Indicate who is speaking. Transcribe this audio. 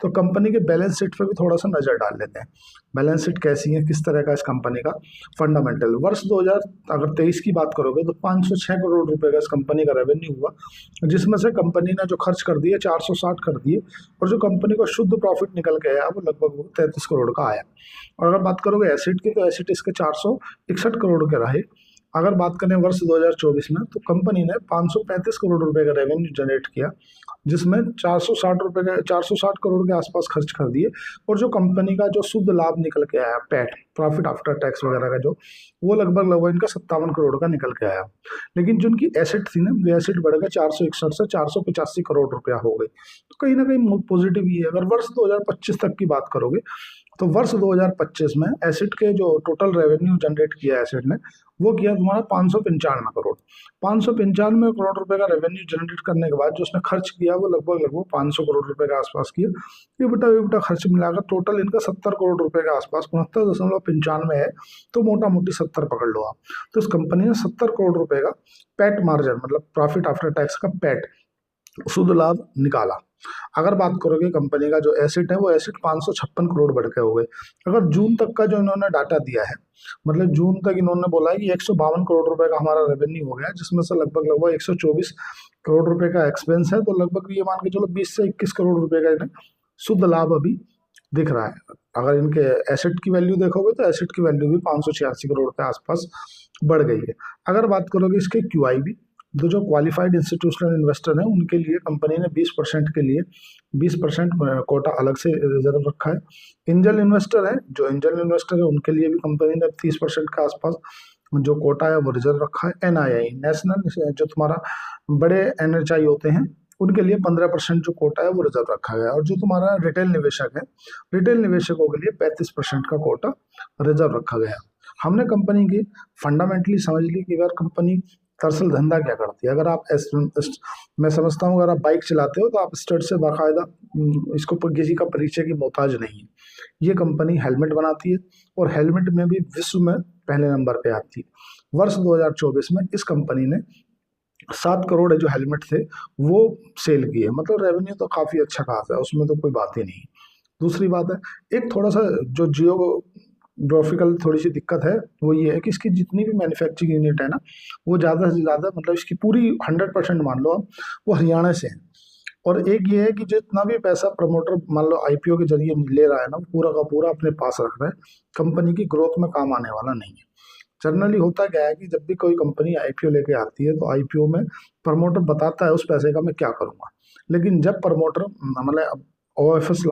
Speaker 1: तो कंपनी के balance sheet पे भी थोड़ा सा नजर डाल लेते हैं। बैलेंस शीट कैसी है, किस तरह का इस कंपनी का फंडामेंटल। वर्ष 2023 की बात करोगे तो 506 करोड़ रुपए का इस कंपनी का रेवेन्यू हुआ, जिसमें से कंपनी ने जो खर्च कर दिए 460 कर दिए, और जो कंपनी को शुद्ध प्रॉफिट निकल के आया वो लगभग 33 करोड़ का आया। और अगर बात करोगे एसिड की, तो एसिड इसके 461 करोड़ के रहे। अगर बात करें वर्ष 2024 में, तो कंपनी ने 535 करोड़ रुपए का रेवेन्यू जनरेट किया, जिसमें 460 करोड़ के आसपास खर्च कर दिए, और जो कंपनी का जो शुद्ध लाभ निकल के आया, पैट प्रॉफिट आफ्टर टैक्स वगैरह का जो, वो लगभग इनका 57 करोड़ का निकल के आया। लेकिन जो उनकी एसेट थी ना, वो एसेट बढ़ गए 461 से 485 करोड़ रुपया हो गई। तो कहीं ना कहीं पॉजिटिव ही है। अगर वर्ष 2025 तक की बात करोगे, तो वर्ष 2025 में एसिड के जो टोटल रेवेन्यू जनरेट किया एसिड ने, वो किया तुम्हारा 595 करोड़। 595 करोड़ रुपए का रेवेन्यू जनरेट करने के बाद जो उसने खर्च किया वो लगभग 500 करोड़ रुपए के आसपास किया। ये बेटा खर्च मिलाकर टोटल इनका 70 करोड़ रुपए के आसपास, 69.95 है, तो मोटा मोटी 70 पकड़ लो आप। तो इस कंपनी ने 70 करोड़ रुपए का पैट मार्जिन, मतलब प्रॉफिट आफ्टर टैक्स का पैट शुद्ध लाभ निकाला। अगर बात करोगे कंपनी का जो एसेट है, वो एसेट 556 करोड़ बढ़ के हो गए। अगर जून तक का जो इन्होंने डाटा दिया है, मतलब जून तक इन्होंने बोला है कि 152 करोड़ रुपए का हमारा रेवेन्यू हो गया, जिसमें से लगभग 124 करोड़ रुपए का एक्सपेंस है, तो लगभग ये मान के चलो 20 से 21 करोड़ रुपए का इन्हें शुद्ध लाभ अभी दिख रहा है। अगर इनके एसेट की वैल्यू देखोगे, तो एसेट की वैल्यू भी 586 करोड़ के आसपास बढ़ गई है। अगर बात करोगे इसके QIB, जो क्वालिफाइड इंस्टीट्यूशनल इन्वेस्टर हैं, उनके लिए कंपनी ने 20% के लिए 20% कोटा अलग से रिजर्व रखा है। एंजल इन्वेस्टर है, जो एंजल इन्वेस्टर है उनके लिए भी कंपनी ने 30% के आसपास जो कोटा है वो रिजर्व रखा है। NII नेशनल, जो तुम्हारा बड़े NHI होते हैं, उनके लिए 15% जो कोटा है वो रिजर्व रखा गया है। और जो तुम्हारा रिटेल निवेशक है, रिटेल निवेशकों के लिए 35% का कोटा रिजर्व रखा गया। हमने कंपनी की फंडामेंटली समझ ली कि अगर कंपनी दरअसल धंधा क्या करती है। अगर आप मैं समझता हूँ, अगर आप बाइक चलाते हो तो आप स्टड से बाकायदा इसको किसी का परिचय की मोहताज नहीं है। ये कंपनी हेलमेट बनाती है, और हेलमेट में भी विश्व में पहले नंबर पे आती है। वर्ष 2024 में इस कंपनी ने 7 करोड़ जो हेलमेट थे वो सेल किए, मतलब रेवेन्यू तो काफी अच्छा खासा है, उसमें तो कोई बात ही नहीं। दूसरी बात है, एक थोड़ा सा जो जियोग्राफिकल थोड़ी सी दिक्कत है, वो ये है कि इसकी जितनी भी मैन्युफैक्चरिंग यूनिट है ना, वो ज़्यादा से ज़्यादा, मतलब इसकी पूरी 100% मान लो आप, वो हरियाणा से है। और एक ये है कि जितना भी पैसा प्रमोटर मान लो IPO के जरिए ले रहा है ना, पूरा का पूरा अपने पास रख रहा है, कंपनी की ग्रोथ में काम आने वाला नहीं है। जनरली होता क्या है कि जब भी कोई कंपनी IPO लेके आती है, तो IPO में प्रमोटर बताता है उस पैसे का मैं क्या करूंगा, लेकिन जब प्रमोटर मतलब OFS